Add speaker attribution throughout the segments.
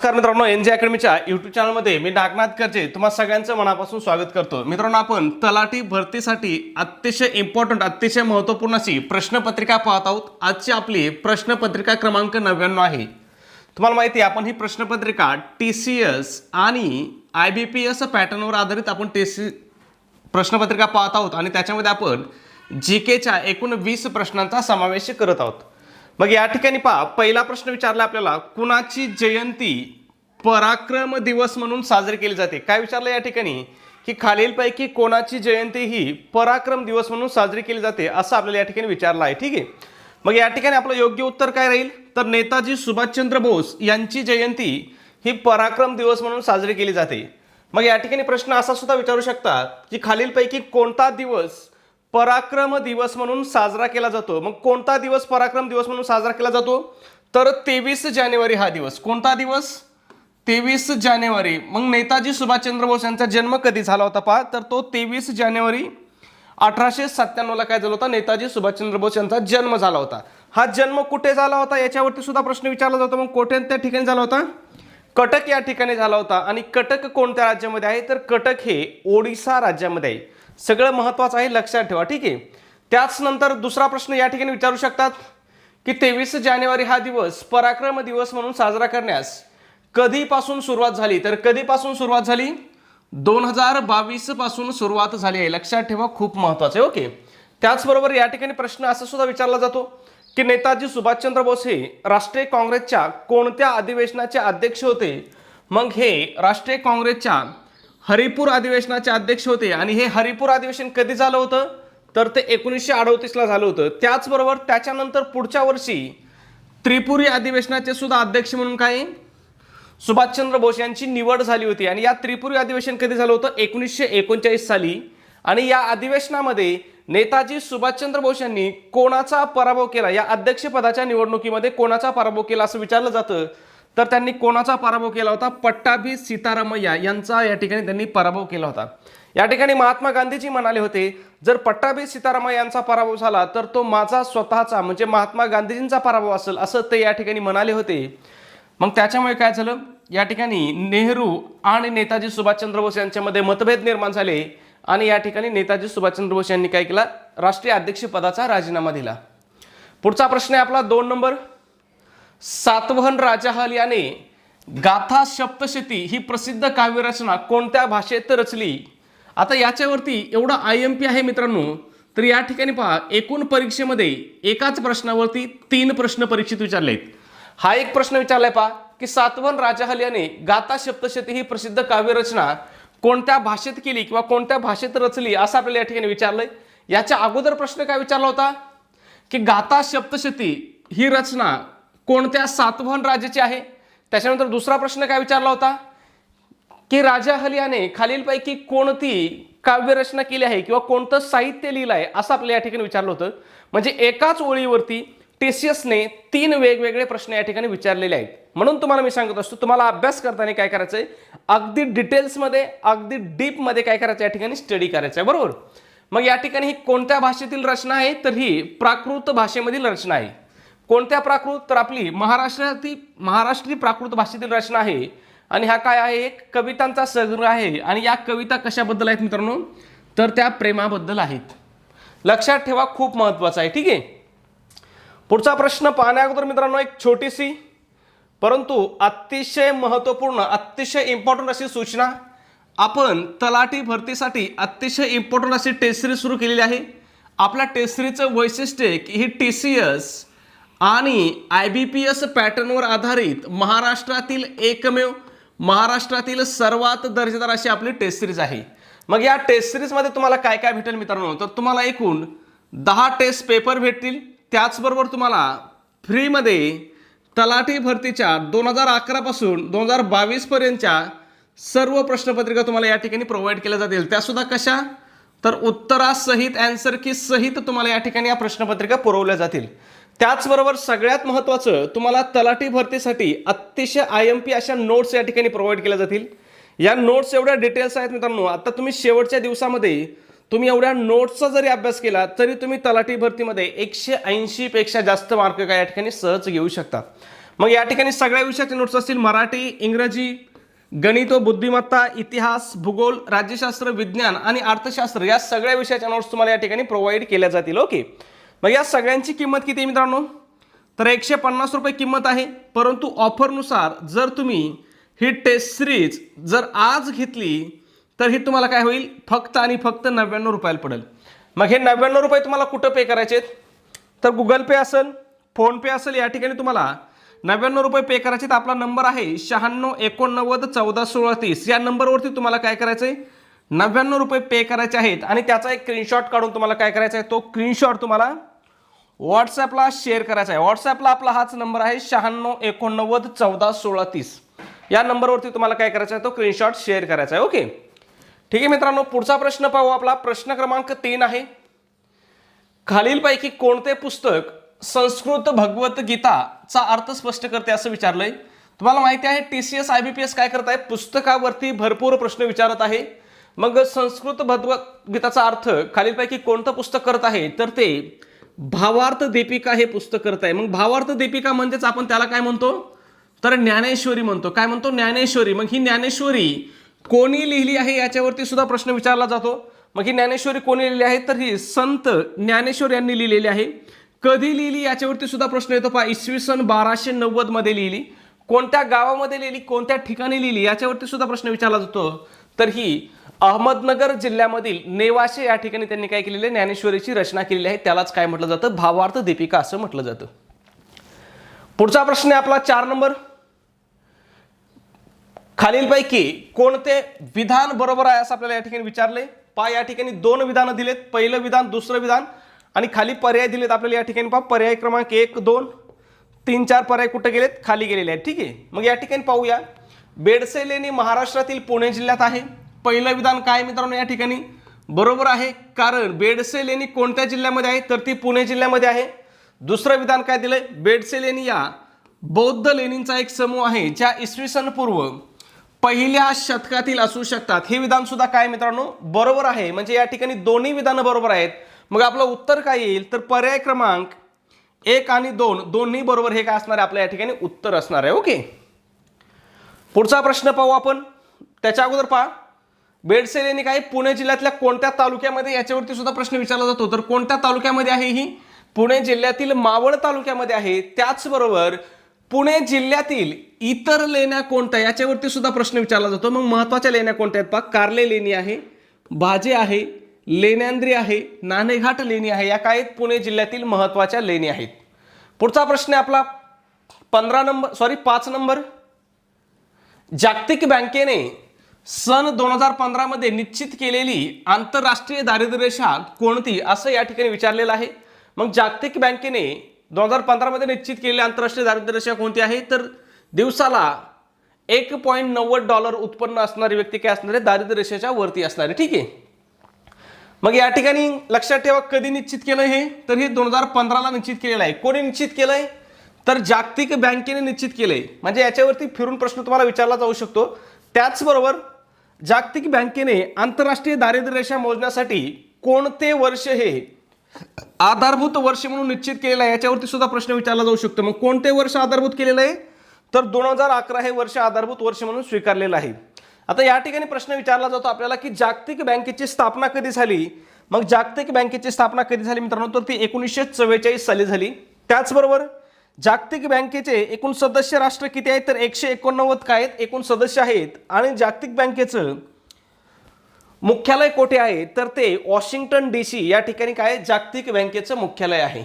Speaker 1: नमस्कार मित्रांनो, NJ अकॅडमीच्या YouTube चॅनलमध्ये मी नागनाथ करजे तुम्हा सगळ्यांचं मनापासून स्वागत करतो। मित्रांनो, आपण तलाठी भरतीसाठी अतिशय इम्पॉर्टंट अतिशय महत्त्वपूर्ण अशी प्रश्नपत्रिका पाहत आहोत। आजची आपली प्रश्नपत्रिका क्रमांक 99 आहे। तुम्हाला माहिती आहे आपण ही प्रश्नपत्रिका TCS आणि IBPS पॅटर्नवर आधारित आपण प्रश्नपत्रिका पाहत आहोत आणि त्याच्यामध्ये आपण जीकेच्या एकूण 20 प्रश्नांचा समावेश करत आहोत। मग या ठिकाणी पहा, पहिला प्रश्न विचारला आपल्याला, कुणाची जयंती पराक्रम दिवस म्हणून साजरी केली जाते। काय विचारलं या ठिकाणी की खालीलपैकी कोणाची जयंती ही पराक्रम दिवस म्हणून साजरी केली जाते असं आपल्याला या ठिकाणी विचारलं आहे। ठीक आहे, मग या ठिकाणी आपलं योग्य उत्तर काय राहील तर नेताजी सुभाषचंद्र बोस यांची जयंती ही पराक्रम दिवस म्हणून साजरी केली जाते। मग या ठिकाणी प्रश्न असा सुद्धा विचारू शकतात की खालीलपैकी कोणता दिवस पराक्रम दिवस म्हणून साजरा केला जातो। मग कोणता दिवस पराक्रम दिवस म्हणून साजरा केला जातो तर 23 जानेवारी हा दिवस। कोणता दिवस? 23 जानेवारी। मग नेताजी सुभाषचंद्र बोस यांचा जन्म कधी झाला होता पहा, तर तो 23 जानेवारी 1897 ला काय झाला होता, नेताजी सुभाषचंद्र बोस यांचा जन्म झाला होता। हा जन्म कुठे झाला होता याच्यावरती सुद्धा प्रश्न विचारला जातो। मग कोठे त्या ठिकाणी झाला होता? कटक या ठिकाणी झाला होता। आणि कटक कोणत्या राज्यामध्ये आहे तर कटक हे ओडिशा राज्यामध्ये आहे। सगळं महत्त्वाचं आहे, लक्षात ठेवा। ठीक आहे, त्याच नंतर दुसरा प्रश्न या ठिकाणी विचारू शकतात की 23 जानेवारी हा दिवस पराक्रम दिवस म्हणून साजरा करण्यास कधीपासून सुरुवात झाली तर कधीपासून सुरुवात झाली 2022 पासून सुरुवात झाली आहे। लक्षात ठेवा, खूप महत्त्वाचं आहे। ओके, त्याचबरोबर या ठिकाणी प्रश्न असा सुद्धा विचारला जातो की नेताजी सुभाषचंद्र बोस हे राष्ट्रीय काँग्रेसच्या कोणत्या अधिवेशनाचे अध्यक्ष होते। मग हे राष्ट्रीय काँग्रेसच्या हरिपूर अधिवेशनाचे अध्यक्ष होते आणि हे हरिपूर अधिवेशन कधी झालं होतं तर ते 1938 ला झालं होतं। त्याचबरोबर त्याच्यानंतर पुढच्या वर्षी त्रिपुरी अधिवेशनाचे सुद्धा अध्यक्ष म्हणून काय सुभाषचंद्र बोस यांची निवड झाली होती। आणि या त्रिपुरी अधिवेशन कधी झालं होतं 1939 साली। आणि या अधिवेशनामध्ये नेताजी सुभाषचंद्र बोस यांनी कोणाचा पराभव केला, या अध्यक्षपदाच्या निवडणुकीमध्ये कोणाचा पराभव केला असं विचारलं जातं तर त्यांनी कोणाचा पराभव केला होता? पट्टाभी सीतारामय्या यांचा या ठिकाणी त्यांनी पराभव केला होता। या ठिकाणी महात्मा गांधीजी म्हणाले होते जर पट्टाभी सीतारामय्या यांचा पराभव झाला तर तो माझा स्वतःचा म्हणजे महात्मा गांधीजींचा पराभव असेल असं ते या ठिकाणी म्हणाले होते। मग त्याच्यामुळे काय झालं, या ठिकाणी नेहरू आणि नेताजी सुभाषचंद्र बोस यांच्यामध्ये मतभेद निर्माण झाले आणि या ठिकाणी नेताजी सुभाषचंद्र बोस यांनी काय केला, राष्ट्रीय अध्यक्ष पदाचा राजीनामा दिला। पुढचा प्रश्न आहे आपला 2 नंबर, सातवहन राजाहल याने गाथा सप्तशती ही प्रसिद्ध काव्यरचना कोणत्या भाषेत रचली। आता याच्यावरती एवढा IMP आहे मित्रांनो, तर या ठिकाणी पहा एकूण परीक्षेमध्ये एकाच प्रश्नावरती 3 प्रश्न परीक्षित विचारले आहेत। हा एक प्रश्न विचारलाय पहा की सातवहन राजाहल याने गाथा सप्तशती ही प्रसिद्ध काव्यरचना कोणत्या भाषेत केली किंवा कोणत्या भाषेत रचली असं आपल्याला या ठिकाणी विचारलंय। याच्या अगोदर प्रश्न काय विचारला होता की गाथा सप्तशती ही रचना कोणत्या सातवहन राजाची आहे। त्याच्यानंतर दुसरा प्रश्न काय विचारला होता की राजाहल याने खालीलपैकी कोणती काव्यरचना केली आहे किंवा कोणतं साहित्य लिहिलं आहे असं आपल्याला या ठिकाणी विचारलं होतं। म्हणजे एकाच ओळीवरती TCSने 3 वेगवेगळे प्रश्न या ठिकाणी विचारलेले आहेत। म्हणून तुम्हाला मी सांगत असतो तुम्हाला अभ्यास करताना काय करायचंय, अगदी डिटेल्समध्ये अगदी डीपमध्ये काय करायचं या ठिकाणी स्टडी करायचं आहे, बरोबर। मग या ठिकाणी ही कोणत्या भाषेतील रचना आहे तर ही प्राकृत भाषेमधील रचना आहे। कोणत्या प्राकृत तर आपली महाराष्ट्री प्राकृत भाषेतील रचना आहे। आणि हा काय आहे, एक कवितांचा संग्रह आहे। आणि या कविता कशाबद्दल आहेत मित्रांनो तर त्या प्रेमाबद्दल आहेत। लक्षात ठेवा, खूप महत्त्वाचं आहे। ठीक आहे, पुढचा प्रश्न पाहण्या अगोदर मित्रांनो एक छोटीशी परंतु अतिशय महत्त्वपूर्ण अतिशय इम्पॉर्टंट अशी सूचना, आपण तलाठी भरतीसाठी अतिशय इम्पॉर्टंट अशी टेस्ट सिरीज सुरू केलेली आहे। आपल्या टेस्ट सिरीजचं वैशिष्ट्य आहे की ही TCS आणि IBPS पॅटर्नवर आधारित महाराष्ट्रातील एकमेव महाराष्ट्रातील सर्वात दर्जेदार अशी आपली टेस्ट सिरीज आहे। मग या टेस्ट सिरीजमध्ये तुम्हाला काय काय भेटेल मित्रांनो तर तुम्हाला एकूण 10 टेस्ट पेपर भेटतील। त्याचबरोबर तुम्हाला फ्रीमध्ये तलाठी भरतीच्या 2011 पासून 2022 पर्यंतच्या सर्व प्रश्नपत्रिका तुम्हाला या ठिकाणी प्रोव्हाइड केल्या जातील। त्यासुद्धा कशा तर उत्तरासहित आन्सर की सहित तुम्हाला या ठिकाणी या प्रश्नपत्रिका पुरवल्या जातील। त्याचबरोबर सगळ्यात महत्त्वाचं तुम्हाला तलाठी भरतीसाठी अतिशय IMP अशा नोट्स या ठिकाणी प्रोव्हाइड केल्या जातील। या नोट्स एवढ्या डिटेल्स आहेत मित्रांनो, आता तुम्ही शेवटच्या दिवसामध्ये तुम्ही एवढ्या नोट्सचा जरी अभ्यास केला तरी तुम्ही तलाठी भरतीमध्ये 180 पेक्षा जास्त मार्क काय या ठिकाणी सहज घेऊ शकता। मग या ठिकाणी सगळ्या विषयाचे नोट्स असतील, मराठी, इंग्रजी, गणित व बुद्धिमत्ता, इतिहास, भूगोल, राज्यशास्त्र, विज्ञान आणि अर्थशास्त्र या सगळ्या विषयाच्या नोट्स तुम्हाला या ठिकाणी प्रोव्हाइड केल्या जातील. ओके, मग या सगळ्यांची किंमत किती आहे मित्रांनो? तर 150 रुपये किंमत आहे. परंतु ऑफरनुसार जर तुम्ही ही टेस्ट सिरीज जर आज घेतली तर ही तुम्हाला काय होईल? फक्त आणि फक्त 99 रुपयाला पडेल. मग हे 99 रुपये तुम्हाला कुठं पे करायचे आहेत? तर गुगल पे असेल, फोन पे असेल, या ठिकाणी तुम्हाला 99 रुपये पे करायचे. तर आपला नंबर आहे 9689141630. या नंबरवरती तुम्हाला काय करायचं आहे? 99 रुपये पे करायचे आहेत आणि त्याचा एक स्क्रीनशॉट काढून तुम्हाला काय करायचा आहे? तो स्क्रीनशॉट तुम्हाला व्हॉट्सॲपला शेअर करायचा आहे. व्हॉट्सॲपला आपला हाच नंबर आहे 9689141630. या नंबरवरती तुम्हाला काय करायचं आहे? तो स्क्रीनशॉट शेअर करायचा आहे. ओके, ठीक आहे मित्रांनो, पुढचा प्रश्न पाहू. आपला प्रश्न क्रमांक 3 आहे. खालीलपैकी कोणते पुस्तक संस्कृत भगवद्गीताचा अर्थ स्पष्ट करते असं विचारलंय. तुम्हाला माहिती आहे TCS IBPS काय करत आहे? पुस्तकावरती भरपूर प्रश्न विचारत आहे. मग संस्कृत भगवद्गीताचा अर्थ खालीलपैकी कोणतं पुस्तक करत आहे? तर ते भावार्थ दीपिका हे पुस्तक करत आहे. मग भावार्थ दीपिका म्हणजेच आपण त्याला काय म्हणतो? तर ज्ञानेश्वरी म्हणतो. काय म्हणतो? ज्ञानेश्वरी. मग ही ज्ञानेश्वरी कोणी लिहिली आहे याच्यावरती सुद्धा प्रश्न विचारला जातो. मग ही ज्ञानेश्वरी कोणी लिहिली आहे? तर ही संत ज्ञानेश्वर यांनी लिहिलेली आहे. कधी लिहिली याच्यावरती सुद्धा प्रश्न येतो. पहा, इसवी सन 1290 मध्ये लिहिली. कोणत्या गावामध्ये लिहिली, कोणत्या ठिकाणी लिहिली याच्यावरती सुद्धा प्रश्न विचारला जातो. तर ही अहमदनगर जिल्ह्यामधील नेवासे या ठिकाणी त्यांनी काय केलेलं आहे? ज्ञानेश्वरीची रचना केलेली आहे. त्यालाच काय म्हटलं जातं? भावार्थ दीपिका असं म्हटलं जातं. पुढचा प्रश्न आहे आपला 4 नंबर. खालीलपैकी कोणते विधान बरोबर आहे असं आपल्याला या ठिकाणी विचारले. पहा, या ठिकाणी 2 विधानं दिलेत. पहिलं विधान, दुसरं विधान आणि खाली पर्याय दिलेत आपल्याला या ठिकाणी. पहा, पर्याय क्रमांक 1, 2, 3, 4 पर्याय कुठे गेलेत? खाली गेलेले आहेत. ठीक आहे, मग या ठिकाणी पाहूया. बेडसे लेणी महाराष्ट्रातील पुणे जिल्ह्यात आहे. पहिलं विधान काय मित्रांनो या ठिकाणी? बरोबर आहे, कारण बेडसे लेणी कोणत्या जिल्ह्यामध्ये आहे? तर ती पुणे जिल्ह्यामध्ये आहे. दुसरं विधान काय दिलंय? बेडसे लेणी या बौद्ध लेणींचा एक समूह आहे ज्या इसवी सन पूर्व 1ल्या शतकातील असू शकतात. हे विधान सुद्धा काय मित्रांनो? बरोबर आहे. म्हणजे या ठिकाणी दोन्ही विधानं बरोबर आहेत. मग आपलं उत्तर काय येईल? तर पर्याय क्रमांक 1 आणि 2 दोन्ही बरोबर. हे काय असणार आहे? आपल्या या ठिकाणी उत्तर असणार आहे. ओके, पुढचा प्रश्न पाहू आपण. त्याच्या अगोदर पहा, बेडसे लेणी काय पुणे जिल्ह्यातल्या कोणत्या तालुक्यामध्ये याच्यावरती सुद्धा प्रश्न विचारला जातो. तर कोणत्या तालुक्यामध्ये आहे ही? पुणे जिल्ह्यातील मावळ तालुक्यामध्ये आहे. त्याचबरोबर पुणे जिल्ह्यातील इतर लेण्या कोणत्या याच्यावरती सुद्धा प्रश्न विचारला जातो. मग महत्वाच्या लेण्या कोणत्या आहेत? पहा, कार्ले लेणी आहे, भाजे आहे, लेण्यांद्री आहे, नाणेघाट लेणी आहे. या काय आहेत? पुणे जिल्ह्यातील महत्वाच्या लेणी आहेत. पुढचा प्रश्न आहे आपला 5 नंबर. जागतिक बँकेने सन 2015 मध्ये निश्चित केलेली आंतरराष्ट्रीय दारिद्र्य रेषा कोणती असं या ठिकाणी विचारलेलं आहे. मग जागतिक बँकेने 2015 मध्ये निश्चित केलेली आंतरराष्ट्रीय दारिद्र्य रेषा कोणती आहे? तर दिवसाला $1.90 उत्पन्न असणारी व्यक्ती काय असणार आहे? दारिद्र्य रेषेच्या वरती असणार आहे. ठीक आहे, मग या ठिकाणी लक्षात ठेवा कधी निश्चित केलं हे? तर हे 2015ला निश्चित केलेलं आहे. कोणी निश्चित केलंय? तर जागतिक बँकेने निश्चित केलंय. म्हणजे याच्यावरती फिरून प्रश्न तुम्हाला विचारला जाऊ शकतो. त्याचबरोबर जागतिक बँकेने आंतरराष्ट्रीय दारिद्र्य रेषा मोजण्यासाठी कोणते वर्ष हे आधारभूत वर्ष म्हणून निश्चित केलेलं आहे याच्यावरती सुद्धा प्रश्न विचारला जाऊ शकतो. मग कोणते वर्ष आधारभूत केलेलं आहे? तर 2011 हे वर्ष आधारभूत वर्ष म्हणून स्वीकारलेलं आहे. आता या ठिकाणी प्रश्न विचारला जातो आपल्याला की जागतिक बँकेची स्थापना कधी झाली? मग जागतिक बँकेची स्थापना कधी झाली मित्रांनो? तर ती 1944 साली झाली. त्याचबरोबर जागतिक बँकेचे एकूण सदस्य राष्ट्र किती आहेत? तर 189 काय आहेत? एकूण सदस्य आहेत. आणि जागतिक बँकेचं मुख्यालय कोठे आहे? तर ते वॉशिंग्टन DC या ठिकाणी काय जागतिक बँकेचं मुख्यालय आहे.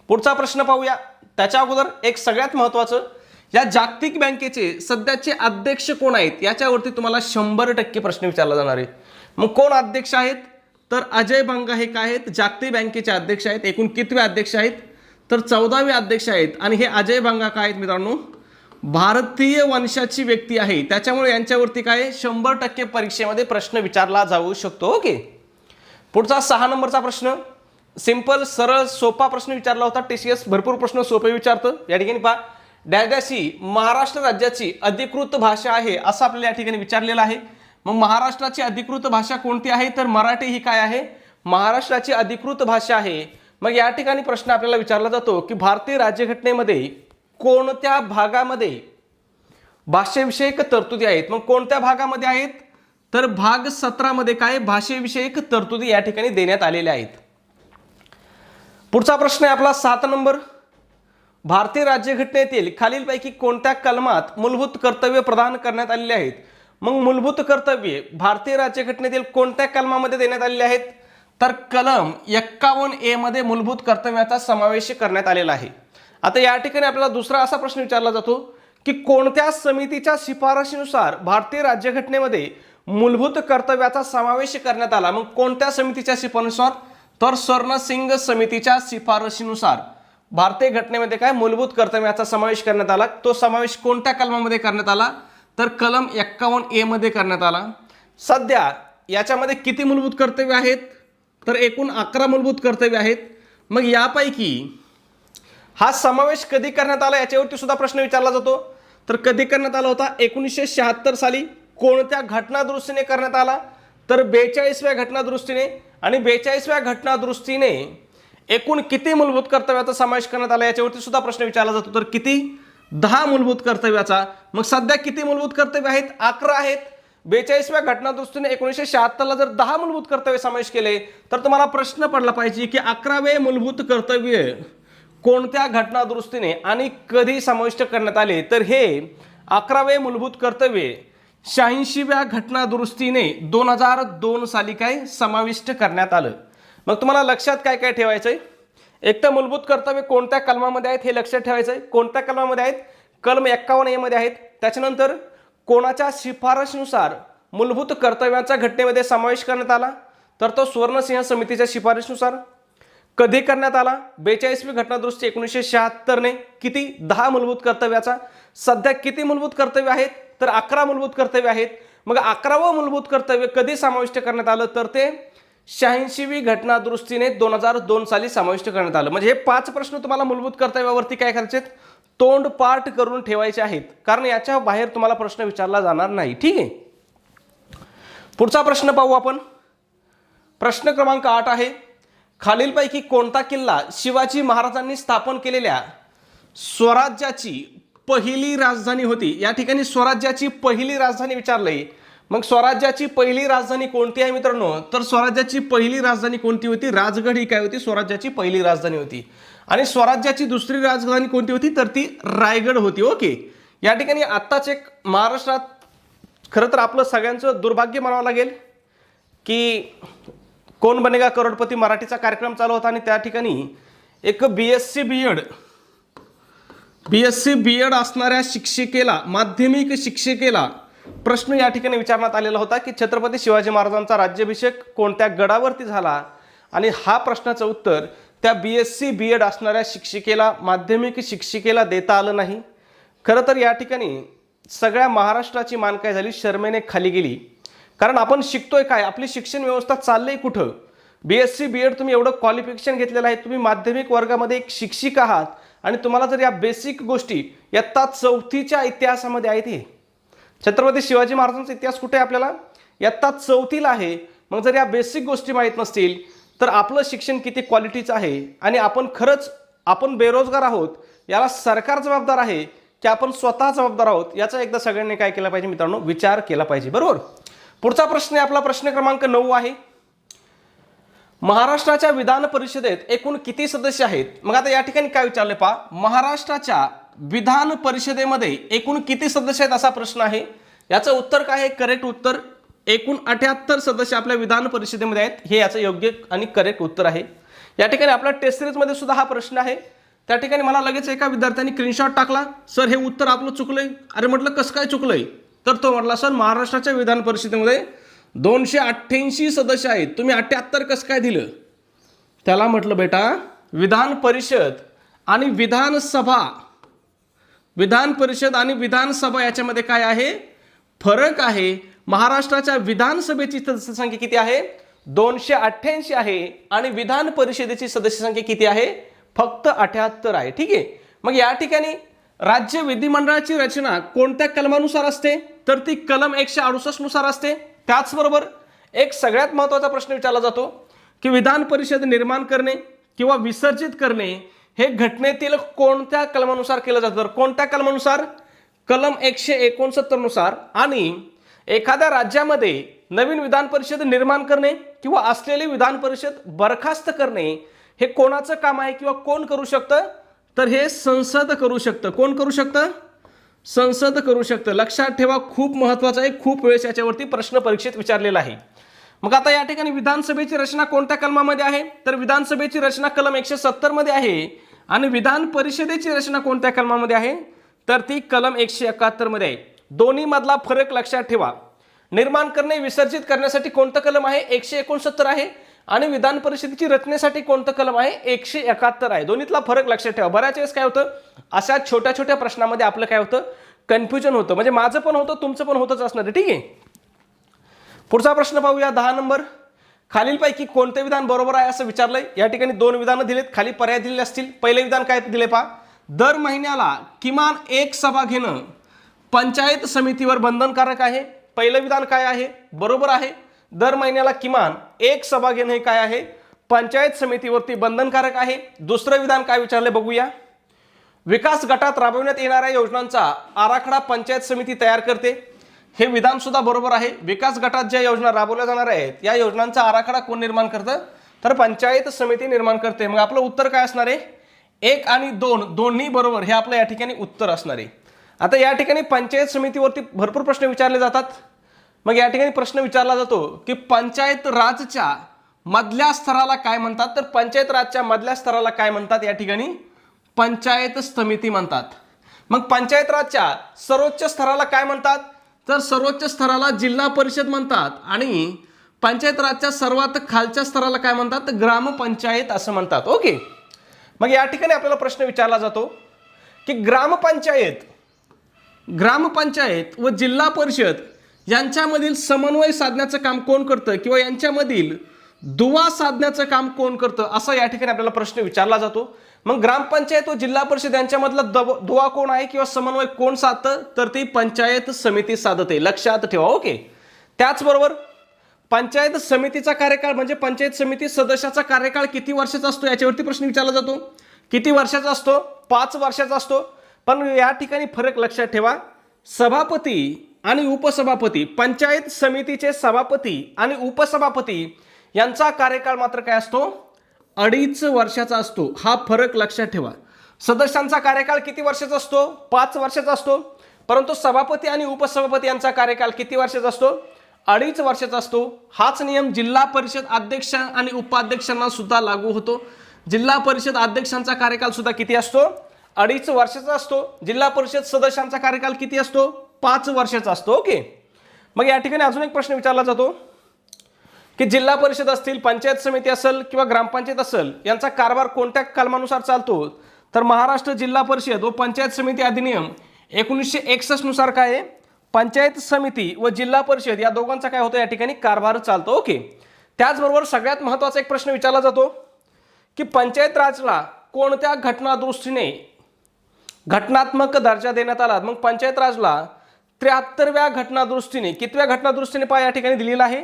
Speaker 1: पुढचा प्रश्न पाहूया. त्याच्या अगोदर एक सगळ्यात महत्त्वाचं, या जागतिक बँकेचे सध्याचे अध्यक्ष कोण आहेत याच्यावरती तुम्हाला 100% प्रश्न विचारला जाणार आहे. मग कोण अध्यक्ष आहेत? तर अजय बंगा हे काय आहेत? जागतिक बँकेचे अध्यक्ष आहेत. एकूण कितवे अध्यक्ष आहेत? तर 14वे अध्यक्ष आहेत. आणि हे अजय बंगा काय आहेत मित्रांनो? भारतीय वंशाची व्यक्ती आहे. त्याच्यामुळे यांच्यावरती काय 100% परीक्षेमध्ये प्रश्न विचारला जाऊ शकतो. ओके, पुढचा 6 नंबरचा प्रश्न सिंपल सरळ सोपा प्रश्न विचारला होता. TCS भरपूर प्रश्न सोपे विचारतं. या ठिकाणी पहा, डॅश महाराष्ट्र राज्याची अधिकृत भाषा आहे असं आपल्याला या ठिकाणी विचारलेलं आहे. मग महाराष्ट्राची अधिकृत भाषा कोणती आहे? तर मराठी ही काय आहे? महाराष्ट्राची अधिकृत भाषा आहे. मग या ठिकाणी प्रश्न आपल्याला विचारला जातो की भारतीय राज्यघटनेमध्ये कोणत्या भागामध्ये भाषेविषयक तरतुदी आहेत? मग कोणत्या भागामध्ये आहेत? तर भाग 17 मध्ये काय भाषेविषयक तरतुदी या ठिकाणी देण्यात आलेल्या आहेत. पुढचा प्रश्न आहे आपला 7 नंबर. भारतीय राज्यघटनेतील खालीलपैकी कोणत्या कलमात मूलभूत कर्तव्य प्रदान करण्यात आलेले आहेत? मग मूलभूत कर्तव्ये भारतीय राज्यघटनेतील कोणत्या कलमामध्ये देण्यात आलेले आहेत? तर कलम 51A मध्ये मूलभूत कर्तव्याचा समावेश करण्यात आलेला आहे. आता या ठिकाणी आपल्याला दुसरा असा प्रश्न विचारला जातो की कोणत्या समितीच्या शिफारशीनुसार भारतीय राज्यघटनेमध्ये मूलभूत कर्तव्याचा समावेश करण्यात आला? मग कोणत्या समितीच्या शिफारशीनुसार? तर स्वर्णसिंग समितीच्या शिफारशीनुसार भारतीय घटनेमध्ये काय मूलभूत कर्तव्याचा समावेश करण्यात आला. तो समावेश कोणत्या कलमामध्ये करण्यात आला? तर कलम 51A मध्ये करण्यात आला. सध्या याच्यामध्ये किती मूलभूत कर्तव्य आहेत? तर एकूण 11 मूलभूत कर्तव्य आहेत. मग यापैकी हा समावेश कधी करण्यात आला याच्यावरती सुद्धा प्रश्न विचारला जातो. तर कधी करण्यात आला होता? 1976 साली. कोणत्या घटनादुरुस्तीने करण्यात आला? तर 42व्या घटनादुरुस्तीने. आणि 42व्या घटनादुरुस्तीने एकूण किती मूलभूत कर्तव्याचा समावेश करण्यात आला याच्यावरती सुद्धा प्रश्न विचारला जातो. तर किती? 10 मूलभूत कर्तव्याचा. मग सध्या किती मूलभूत कर्तव्य आहेत? 11 आहेत. 42व्या घटनादुरुस्तीने 1976ला जर 10 मूलभूत कर्तव्य समावेश केले तर तुम्हाला प्रश्न पडला पाहिजे की 11वे मूलभूत कर्तव्य कोणत्या घटनादुरुस्तीने आणि कधी समाविष्ट करण्यात आले? तर हे 11वे मूलभूत कर्तव्य 86व्या घटनादुरुस्तीने 2002 साली काय समाविष्ट करण्यात आलं. मग तुम्हाला लक्षात काय काय ठेवायचंय? एक तर मूलभूत कर्तव्य कोणत्या कलमामध्ये आहेत हे लक्षात ठेवायचंय. कोणत्या कलमामध्ये आहेत? कलम 51A मध्ये आहेत. त्याच्यानंतर कोणाच्या शिफारशीनुसार मूलभूत कर्तव्याचा घटनेमध्ये समावेश करण्यात आला? तर तो स्वर्णसिंह समितीच्या शिफारशीनुसार. कधी करण्यात आला? 42वी घटनादुरुस्ती 1976 ने. किती? 10 मूलभूत कर्तव्याचा. सध्या किती मूलभूत कर्तव्य आहेत? तर 11 मूलभूत कर्तव्य आहेत. मग 11वं मूलभूत कर्तव्य कधी समाविष्ट करण्यात आलं? तर ते 86वी घटनादुरुस्तीने 2002 साली समाविष्ट करण्यात आलं. म्हणजे हे 5 प्रश्न तुम्हाला मूलभूत कर्तव्यावरती काय करायचे? तोंड पाठ करून ठेवायचे आहेत, कारण याच्या बाहेर तुम्हाला प्रश्न विचारला जाणार नाही. ठीक आहे. पुढचा प्रश्न पाहू आपण. प्रश्न क्रमांक 8 आहे. खालीलपैकी कोणता किल्ला शिवाजी महाराजांनी स्थापन केलेल्या स्वराज्याची पहिली राजधानी होती? या ठिकाणी स्वराज्याची पहिली राजधानी विचारलंय. मग स्वराज्याची पहिली राजधानी कोणती आहे मित्रांनो? तर स्वराज्याची पहिली राजधानी कोणती होती? राजगड ही काय होती? स्वराज्याची पहिली राजधानी होती. आणि स्वराज्याची दुसरी राजधानी कोणती होती? तर ती रायगड होती. ओके. या ठिकाणी आत्ताच एक महाराष्ट्रात खरं तर आपलं सगळ्यांचं दुर्भाग्य म्हणावं लागेल की कोण बनेगा करोडपती मराठीचा कार्यक्रम चालू होता आणि त्या ठिकाणी एक बीएससी बीएड असणाऱ्या शिक्षिकेला, माध्यमिक शिक्षिकेला प्रश्न या ठिकाणी विचारण्यात आलेला होता की छत्रपती शिवाजी महाराजांचा राज्याभिषेक कोणत्या गडावरती झाला? आणि हा प्रश्नाचं उत्तर त्या बीएससी बीएड असणाऱ्या शिक्षिकेला, माध्यमिक शिक्षिकेला देता आलं नाही. खरं तर या ठिकाणी सगळ्या महाराष्ट्राची मान काय झाली? शर्मेने खाली गेली. कारण आपण शिकतोय काय? आपली शिक्षण व्यवस्था चाललंय कुठं? बीएससी बीएड तुम्ही एवढं क्वालिफिकेशन घेतलेलं आहे, तुम्ही माध्यमिक वर्गामध्ये एक शिक्षिक आहात आणि तुम्हाला जर या बेसिक गोष्टी इयत्ता 4थीच्या इतिहासामध्ये आहेत. हे छत्रपती शिवाजी महाराजांचा इतिहास कुठे आहे? आपल्याला इयत्ता 4थीला आहे. मग जर या बेसिक गोष्टी माहीत नसतील तर आपलं शिक्षण किती क्वालिटीचं आहे आणि आपण खरंच आपण बेरोजगार आहोत याला सरकार जबाबदार आहे की आपण स्वतः जबाबदार आहोत याचा एकदा सगळ्यांनी काय केला पाहिजे मित्रांनो? विचार केला पाहिजे. बरोबर. पुढचा प्रश्न आहे आपला प्रश्न क्रमांक 9 आहे. महाराष्ट्राच्या विधान परिषदेत एकूण किती सदस्य आहेत? मग आता या ठिकाणी काय विचारले पहा. महाराष्ट्राच्या विधान परिषदेमध्ये एकूण किती सदस्य आहेत असा प्रश्न आहे. याचं उत्तर काय आहे? करेक्ट उत्तर एकूण 78 सदस्य आपल्या विधान परिषदेमध्ये आहेत. हे याचं योग्य आणि करेक्ट उत्तर आहे. या ठिकाणी आपल्या टेस्ट सिरीजमध्ये सुद्धा हा प्रश्न आहे. त्या ठिकाणी मला लगेच एका विद्यार्थ्यांनी स्क्रीनशॉट टाकला, सर हे उत्तर आपलं चुकलंय. अरे म्हटलं कसं काय चुकलंय? तर तो म्हटला सर महाराष्ट्राच्या विधान परिषदेमध्ये 288 सदस्य आहेत, तुम्ही 78 कसं काय दिलं? त्याला म्हटलं बेटा विधान परिषद आणि विधानसभा, विधान परिषद आणि विधानसभा याच्यामध्ये काय आहे? फरक आहे. महाराष्ट्राच्या विधानसभेची सदस्य संख्या किती आहे? 288 आहे आणि विधान परिषदेची सदस्य संख्या किती आहे? फक्त 78 आहे. ठीक आहे. मग या ठिकाणी राज्य विधिमंडळाची रचना कोणत्या कलमानुसार असते? तर ती कलम 168 नुसार असते. त्याचबरोबर एक सगळ्यात महत्त्वाचा प्रश्न विचारला जातो की विधान परिषद निर्माण करणे किंवा विसर्जित करणे हे घटनेतील कोणत्या कलमानुसार केलं जातं? तर कोणत्या कलमानुसार? कलम 169 नुसार. आणि एखाद्या राज्यामध्ये नवीन विधान परिषद निर्माण करणे किंवा असलेली विधान परिषद बरखास्त करणे हे कोणाचं काम आहे किंवा कोण करू शकतं? तर हे संसद करू शकतं. कोण करू शकतं? संसद करू शकतं. लक्षात ठेवा, खूप महत्त्वाचं आहे. खूप वेळेस याच्यावरती प्रश्न परीक्षेत विचारलेला आहे. मग आता या ठिकाणी विधानसभेची रचना कोणत्या कलमामध्ये आहे? तर विधानसभेची रचना कलम 170 मध्ये आहे. आणि विधान परिषदेची रचना कोणत्या कलमामध्ये आहे? तर ती कलम 171 मध्ये आहे. दोन्ही मधला फरक लक्षात ठेवा. निर्माण करणे विसर्जित करण्यासाठी कोणतं कलम आहे? 169 आहे. आणि विधान परिषदेची रचनेसाठी कोणतं कलम आहे? 171 आहे. दोन्हीतला फरक लक्षात ठेवा. बऱ्याच वेळेस काय होतं, अशा छोट्या छोट्या प्रश्नामध्ये आपलं काय होतं, कन्फ्युजन होतं. म्हणजे माझं पण होतं, तुमचं पण होतच असणार आहे. ठीक आहे. पुढचा प्रश्न पाहूया. 10 नंबर. खालीलपैकी कोणते विधान बरोबर आहे असं विचारलंय. या ठिकाणी 2 विधानं दिलेत, खाली पर्याय दिलेले असतील. पहिले विधान काय दिले पहा. दर महिन्याला किमान 1 सभा घेणं पंचायत समितीवर बंधनकारक आहे. पहिलं विधान काय आहे? बरोबर आहे. दर महिन्याला किमान 1 सभा घेणं हे काय आहे? पंचायत समितीवरती बंधनकारक आहे. दुसरं विधान काय विचारले बघूया. विकास गटात राबविण्यात येणाऱ्या योजनांचा आराखडा पंचायत समिती तयार करते. हे विधान सुद्धा बरोबर आहे. विकास गटात ज्या योजना राबवल्या जाणार आहेत या योजनांचा आराखडा कोण निर्माण करतं? तर पंचायत समिती निर्माण करते. मग आपलं उत्तर काय असणार आहे? 1 आणि 2 दोन्ही बरोबर, हे आपलं या ठिकाणी उत्तर असणार आहे. आता या ठिकाणी पंचायत समितीवरती भरपूर प्रश्न विचारले जातात. मग या ठिकाणी प्रश्न विचारला जातो की पंचायत राजच्या मधल्या स्तराला काय म्हणतात? तर पंचायत राजच्या मधल्या स्तराला काय म्हणतात? या ठिकाणी पंचायत समिती म्हणतात. मग पंचायत राजच्या सर्वोच्च स्तराला काय म्हणतात? तर सर्वोच्च स्तराला जिल्हा परिषद म्हणतात. आणि पंचायत राजच्या सर्वात खालच्या स्तराला काय म्हणतात? तर ग्रामपंचायत असं म्हणतात. ओके. मग या ठिकाणी आपल्याला प्रश्न विचारला जातो की ग्रामपंचायत व जिल्हा परिषद यांच्यामधील समन्वय साधण्याचं काम कोण करतं किंवा यांच्यामधील दुवा साधण्याचं काम कोण करतं, असा या ठिकाणी आपल्याला प्रश्न विचारला जातो. मग ग्रामपंचायत व जिल्हा परिषद यांच्यामधला दुवा कोण आहे किंवा समन्वय कोण साधतं? तर ती पंचायत समिती साधते. लक्षात ठेवा. ओके. त्याचबरोबर पंचायत समितीचा कार्यकाळ म्हणजे पंचायत समिती सदस्याचा कार्यकाळ किती वर्षाचा असतो याच्यावरती प्रश्न विचारला जातो. किती वर्षाचा असतो? 5 वर्षाचा असतो. पण या ठिकाणी फरक लक्षात ठेवा. सभापती आणि उपसभापती, पंचायत समितीचे सभापती आणि उपसभापती यांचा कार्यकाळ मात्र काय असतो? 2.5 वर्षाचा असतो. हा फरक लक्षात ठेवा. सदस्यांचा कार्यकाळ किती वर्षाचा असतो? 5 वर्षाचा असतो. परंतु सभापती आणि उपसभापती यांचा कार्यकाळ किती वर्षाचा असतो? 2.5 वर्षाचा असतो. हाच नियम जिल्हा परिषद अध्यक्ष आणि उपाध्यक्षांना सुद्धा लागू होतो. जिल्हा परिषद अध्यक्षांचा कार्यकाळ सुद्धा किती असतो? 2.5 वर्षाचा असतो. जिल्हा परिषद सदस्यांचा कार्यकाळ किती असतो? 5 वर्षाचा असतो. ओके. मग या ठिकाणी अजून एक प्रश्न विचारला जातो की जिल्हा परिषद असतील, पंचायत समिती असेल किंवा ग्रामपंचायत असेल, यांचा कारभार कोणत्या कलमानुसार चालतो? तर महाराष्ट्र जिल्हा परिषद व पंचायत समिती अधिनियम 1961 नुसार काय आहे? पंचायत समिती व जिल्हा परिषद या दोघांचा काय होतं या ठिकाणी? कारभार चालतो. ओके. त्याचबरोबर सगळ्यात महत्त्वाचा एक प्रश्न विचारला जातो की पंचायत राजला कोणत्या घटनादृष्टीने घटनात्मक दर्जा देण्यात आला? मग पंचायत राजला 73व्या घटनादृष्टीने, कितव्या घटनादृष्टीने पहा या ठिकाणी दिलेला आहे?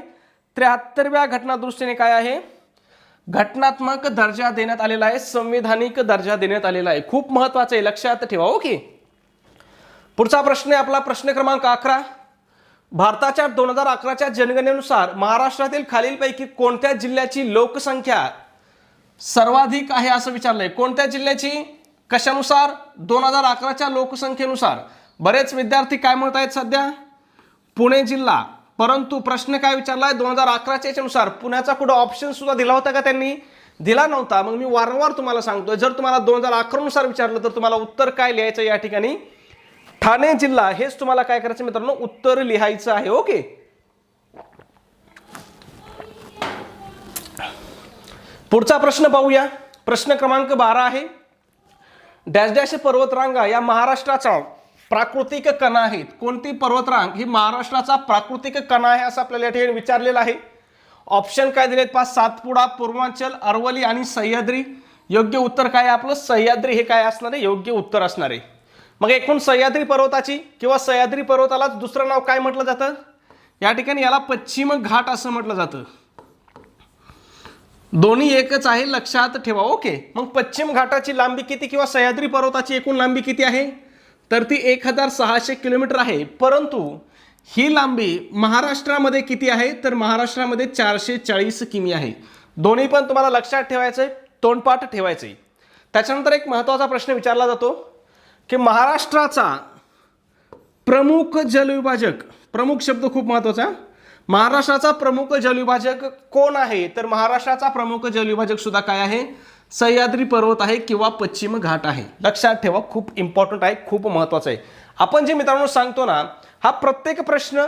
Speaker 1: 73व्या घटनादृष्टीने काय आहे? घटनात्मक दर्जा देण्यात आलेला आहे, संविधानिक दर्जा देण्यात आलेला आहे. खूप महत्त्वाचं आहे, लक्षात ठेवा. ओके. पुढचा प्रश्न आहे आपला प्रश्न क्रमांक 11. भारताच्या 2011च्या जनगणनेनुसार महाराष्ट्रातील खालीलपैकी कोणत्या जिल्ह्याची लोकसंख्या सर्वाधिक आहे असं विचारलंय. कोणत्या जिल्ह्याची? कशानुसार? 2011च्या लोकसंख्येनुसार. बरेच विद्यार्थी काय म्हणत आहेत सध्या? पुणे जिल्हा. परंतु प्रश्न काय विचारलाय? 2011च्या याच्यानुसार. पुण्याचा कुठं ऑप्शन सुद्धा दिला होता का त्यांनी? दिला नव्हता. मग मी वारंवार तुम्हाला सांगतोय, जर तुम्हाला 2011 नुसार विचारलं तर तुम्हाला उत्तर काय लिहायचं या ठिकाणी? ठाणे जिल्हा. हेच तुम्हाला काय करायचं मित्रांनो? उत्तर लिहायचं आहे. ओके. पुढचा प्रश्न पाहूया. प्रश्न क्रमांक 12 आहे. डॅश डॅश पर्वतरांगा या महाराष्ट्राचा प्राकृतिक कणा आहेत. कोणती पर्वतरांग ही महाराष्ट्राचा प्राकृतिक कणा आहे असं आपल्याला या ठिकाणी विचारलेलं आहे. ऑप्शन काय दिलेत पहा? सातपुडा, पूर्वांचल, अरवली आणि सह्याद्री. योग्य उत्तर काय आहे आपलं? सह्याद्री हे काय असणार आहे? योग्य उत्तर असणार आहे. मग एकूण सह्याद्री पर्वताची किंवा सह्याद्री पर्वतालाच दुसरं नाव काय म्हटलं जातं? या ठिकाणी याला पश्चिम घाट असं म्हटलं जातं. दोन्ही एकच आहे, लक्षात ठेवा. ओके. मग पश्चिम घाटाची लांबी किती किंवा सह्याद्री पर्वताची एकूण लांबी किती आहे? तर ती 1600 किलोमीटर आहे. परंतु ही लांबी महाराष्ट्रामध्ये किती आहे? तर महाराष्ट्रामध्ये 440 किमी आहे. दोन्ही पण तुम्हाला लक्षात ठेवायचं आहे, तोंडपाठ ठेवायचं आहे. त्याच्यानंतर एक महत्त्वाचा प्रश्न विचारला जातो की महाराष्ट्राचा प्रमुख जलविभाजक, प्रमुख शब्द खूप महत्त्वाचा, महाराष्ट्राचा प्रमुख जलविभाजक कोण आहे? तर महाराष्ट्राचा प्रमुख जलविभाजक सुद्धा काय आहे? सह्याद्री पर्वत आहे किंवा पश्चिम घाट आहे. लक्षात ठेवा, खूप इम्पॉर्टंट आहे, खूप महत्त्वाचं आहे. आपण जे मित्रांनो सांगतो ना, हा प्रत्येक प्रश्न,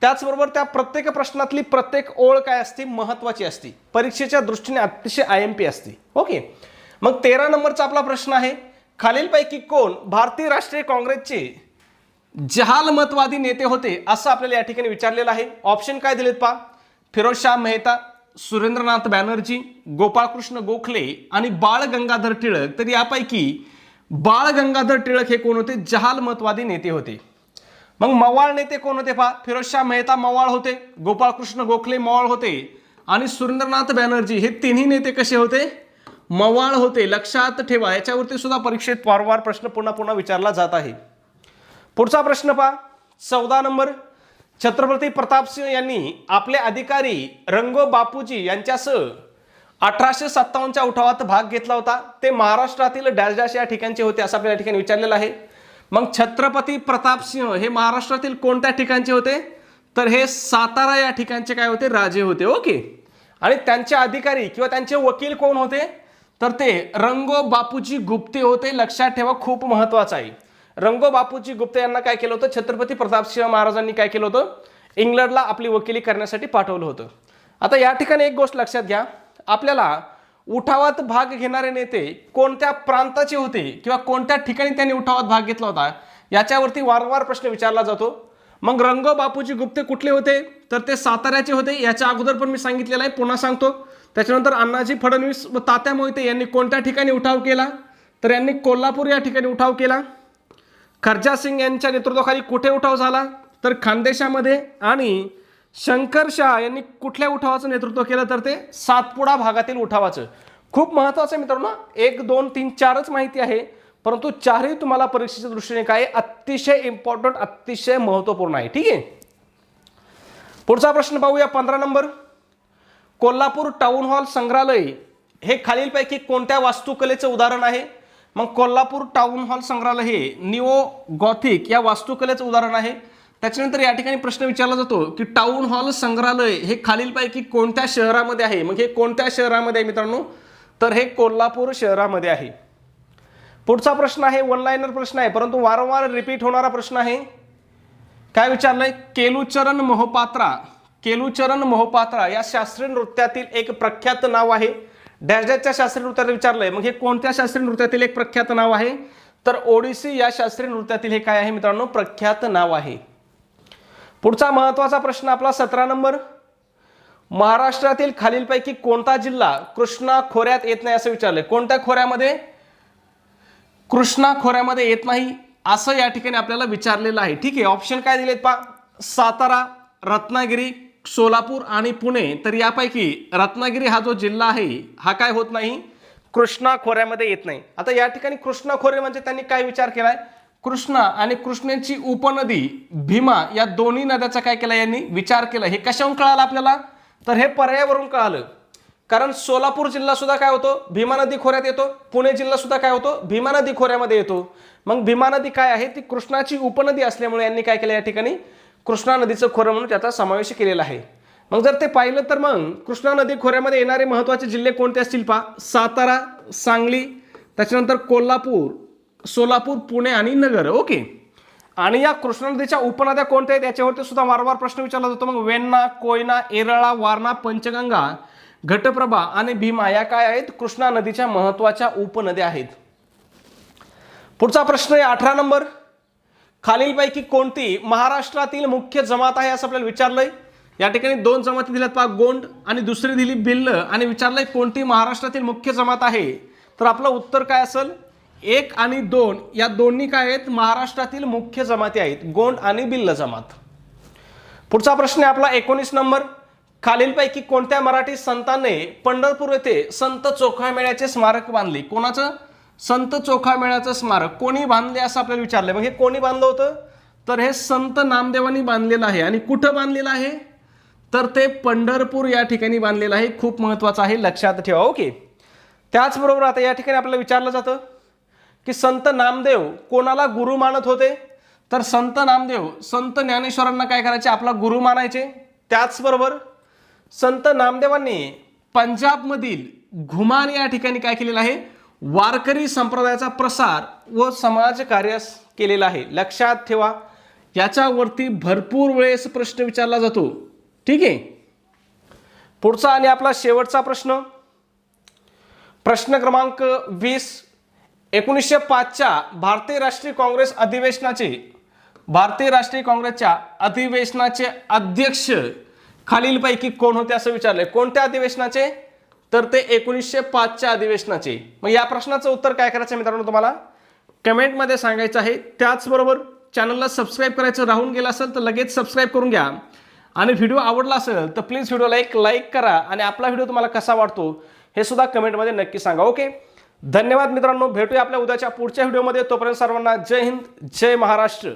Speaker 1: त्याचबरोबर त्या प्रत्येक प्रश्नातली प्रत्येक ओळ काय असते? महत्त्वाची असते, परीक्षेच्या दृष्टीने अतिशय IMP असते. ओके. मग 13 नंबरचा आपला प्रश्न आहे, खालीलपैकी कोण भारतीय राष्ट्रीय काँग्रेसचे जहालमतवादी नेते होते? असं आपल्याला या ठिकाणी विचारलेलं आहे. ऑप्शन काय दिलेत पहा: फिरोजशाह मेहता, सुरेंद्रनाथ बॅनर्जी, गोपाळकृष्ण गोखले आणि बाळ गंगाधर टिळक. तर यापैकी बाळ गंगाधर टिळक हे कोण होते? जहालमतवादी नेते होते. मग मवाळ नेते कोण होते पहा: फिरोजशाह मेहता मवाळ होते, गोपाळकृष्ण गोखले मवाळ होते आणि सुरेंद्रनाथ बॅनर्जी हे तिन्ही नेते कसे होते? मवाळ होते. लक्षात ठेवा, याच्यावरती सुद्धा परीक्षेत वारंवार प्रश्न पुन्हा पुन्हा विचारला जात आहे. पुढचा प्रश्न पहा, 14 नंबर. छत्रपती प्रतापसिंह यांनी आपले अधिकारी रंगो बापूजी यांच्यासह 1857च्या उठावात भाग घेतला होता. ते महाराष्ट्रातील डॅश डॅश या ठिकाणचे होते असं आपल्या या ठिकाणी विचारलेलं आहे. मग छत्रपती प्रतापसिंह हे महाराष्ट्रातील कोणत्या ठिकाणचे होते? तर हे सातारा या ठिकाणचे काय होते? राजे होते. ओके. आणि त्यांचे अधिकारी किंवा त्यांचे वकील कोण होते? तर ते रंगो बापूजी गुप्ते होते. लक्षात ठेवा, खूप महत्त्वाचं आहे. रंगो बापूजी गुप्ते यांना काय केलं होतं? छत्रपती प्रतापसिंह महाराजांनी काय केलं होतं? इंग्लंडला आपली वकिली करण्यासाठी पाठवलं होतं. आता या ठिकाणी एक गोष्ट लक्षात घ्या, आपल्याला उठावात भाग घेणारे नेते कोणत्या प्रांताचे होते किंवा कोणत्या ठिकाणी त्यांनी उठावात भाग घेतला होता याच्यावरती वारंवार प्रश्न विचारला जातो. मग रंगो बापूजी गुप्ते कुठले होते? तर ते साताऱ्याचे होते. याच्या अगोदर पण मी सांगितलेलं आहे, पुन्हा सांगतो. त्याच्यानंतर अण्णाजी फडणवीस व तात्या मोहिते यांनी कोणत्या ठिकाणी उठाव केला? तर यांनी कोल्हापूर या ठिकाणी उठाव केला. खर्जा सिंग यांच्या नेतृत्वाखाली कुठे उठाव झाला? तर खानदेशामध्ये. आणि शंकरशाह यांनी कुठल्या उठावाचं नेतृत्व केलं? तर ते सातपुडा भागातील उठावाचं. खूप महत्त्वाचं आहे मित्रांनो. 1, 2, 3, 4च माहिती आहे, परंतु चारही तुम्हाला परीक्षेच्या दृष्टीने काय अतिशय इम्पॉर्टंट, अतिशय महत्त्वपूर्ण आहे. ठीक आहे. पुढचा प्रश्न पाहूया, 15 नंबर. कोल्हापूर टाउन हॉल संग्रहालय हे खालीलपैकी कोणत्या वास्तुकलेचं उदाहरण आहे? मग कोल्हापूर टाउन हॉल संग्रहालय हे निओ गॉथिक या वास्तुकलेचं उदाहरण आहे. त्याच्यानंतर या ठिकाणी प्रश्न विचारला जातो की टाउन हॉल संग्रहालय हे खालीलपैकी कोणत्या शहरामध्ये आहे? मग हे कोणत्या शहरामध्ये आहे मित्रांनो? तर हे कोल्हापूर शहरामध्ये आहे. पुढचा प्रश्न आहे, वन लाइनर प्रश्न आहे, परंतु वारंवार रिपीट होणारा प्रश्न आहे. काय विचारलंय? केलुचरण मोहपात्रा. केलुचरण मोहपात्रा या शास्त्रीय नृत्यातील एक प्रख्यात नाव आहे. डॅश डॅशच्या शास्त्रीय नृत्यात विचारलंय. मग हे कोणत्या शास्त्रीय नृत्यातील एक प्रख्यात नाव आहे? तर ओडिसी या शास्त्रीय नृत्यातील हे काय आहे मित्रांनो? प्रख्यात नाव आहे. पुढचा महत्त्वाचा प्रश्न आपला 17 नंबर. महाराष्ट्रातील खालीलपैकी कोणता जिल्हा कृष्णा खोऱ्यात येत नाही असं विचारलंय. कोणत्या खोऱ्यामध्ये? कृष्णा खोऱ्यामध्ये येत नाही असं या ठिकाणी आपल्याला विचारलेलं आहे. ठीक आहे. ऑप्शन काय दिलेत पहा: सातारा, रत्नागिरी, सोलापूर आणि पुणे. तर यापैकी रत्नागिरी हा जो जिल्हा आहे हा काय होत नाही? कृष्णा खोऱ्यामध्ये येत नाही. आता या ठिकाणी कृष्णा खोरे म्हणजे त्यांनी काय विचार केलाय? कृष्णा आणि कृष्णेची उपनदी भीमा या दोन्ही नद्याचा काय केला यांनी? विचार केला. हे कशावरून कळालं आपल्याला? तर हे पर्यायावरून कळालं. कारण सोलापूर जिल्हा सुद्धा काय होतो? भीमा नदी खोऱ्यात येतो. पुणे जिल्हा सुद्धा काय होतो? भीमा नदी खोऱ्यामध्ये येतो. मग भीमा नदी काय आहे? ती कृष्णाची उपनदी असल्यामुळे यांनी काय केलं? या ठिकाणी कृष्णा नदीचं खोरं म्हणून त्याचा समावेश केलेला आहे. मग जर ते पाहिलं तर मग कृष्णा नदी खोऱ्यामध्ये येणारे महत्त्वाचे जिल्हे कोणते असतील पहा: सातारा, सांगली, त्याच्यानंतर कोल्हापूर, सोलापूर, पुणे आणि नगर. ओके. आणि या कृष्णा नदीच्या उपनद्या कोणत्या आहेत याच्यावरती सुद्धा वारंवार प्रश्न विचारला जातो. मग वेण्णा, कोयना, एरळा, वारणा, पंचगंगा, घटप्रभा आणि भीमा या काय आहेत? कृष्णा नदीच्या महत्त्वाच्या उपनद्या आहेत. पुढचा प्रश्न आहे 18 नंबर. खालीलपैकी कोणती महाराष्ट्रातील मुख्य जमात आहे असं आपल्याला विचारलंय. या ठिकाणी 2 जमाती दिल्यात पहा: गोंड आणि दुसरी दिली भिल्ल. आणि विचारलंय कोणती महाराष्ट्रातील मुख्य जमात आहे? तर आपलं उत्तर काय असेल? 1 आणि 2 या दोन्ही काय आहेत? महाराष्ट्रातील मुख्य जमाती आहेत, गोंड आणि भिल्ल जमात. पुढचा प्रश्न आहे आपला 19 नंबर. खालीलपैकी कोणत्या मराठी संतांनी पंढरपूर येथे संत चोखामेळ्याचे स्मारक बांधले? कोणाचं? संत चोखामेळ्याचं स्मारक कोणी बांधले असं आपल्याला विचारलंय. मग हे कोणी बांधलं होतं? तर हे संत नामदेवांनी बांधलेलं आहे. आणि कुठं बांधलेलं आहे? तर ते पंढरपूर या ठिकाणी बांधलेलं आहे. खूप महत्वाचं आहे, लक्षात ठेवा. ओके. त्याचबरोबर आता या ठिकाणी आपल्याला विचारलं जातं की संत नामदेव कोणाला गुरु मानत होते? तर संत नामदेव संत ज्ञानेश्वरांना काय करायचे? आपला गुरु मानायचे. त्याचबरोबर संत नामदेवांनी पंजाबमधील घुमान या ठिकाणी काय केलेलं आहे? वारकरी संप्रदायाचा प्रसार व समाजकार्य केलेला आहे. लक्षात ठेवा, याच्यावरती भरपूर वेळेस प्रश्न विचारला जातो. ठीक आहे. पुढचा आणि आपला शेवटचा प्रश्न, प्रश्न क्रमांक 20. 1905च्या भारतीय राष्ट्रीय काँग्रेसच्या अधिवेशनाचे अध्यक्ष खालीलपैकी कोण होते असं विचारलंय. कोणत्या अधिवेशनाचे? तर ते 1905च्या अधिवेशनाचे. मग या प्रश्नाचं उत्तर काय करायचं मित्रांनो तुम्हाला कमेंटमध्ये सांगायचं आहे. त्याचबरोबर चॅनलला सबस्क्राईब करायचं राहून गेलं असेल तर लगेच सबस्क्राईब करून घ्या. आणि व्हिडिओ आवडला असेल तर प्लीज व्हिडिओला एक लाईक करा आणि आपला व्हिडिओ तुम्हाला कसा वाटतो हे सुद्धा कमेंटमध्ये नक्की सांगा. ओके. धन्यवाद मित्रांनो. भेटूया आपल्या उद्याच्या पुढच्या व्हिडिओमध्ये. तोपर्यंत सर्वांना जय हिंद, जय महाराष्ट्र.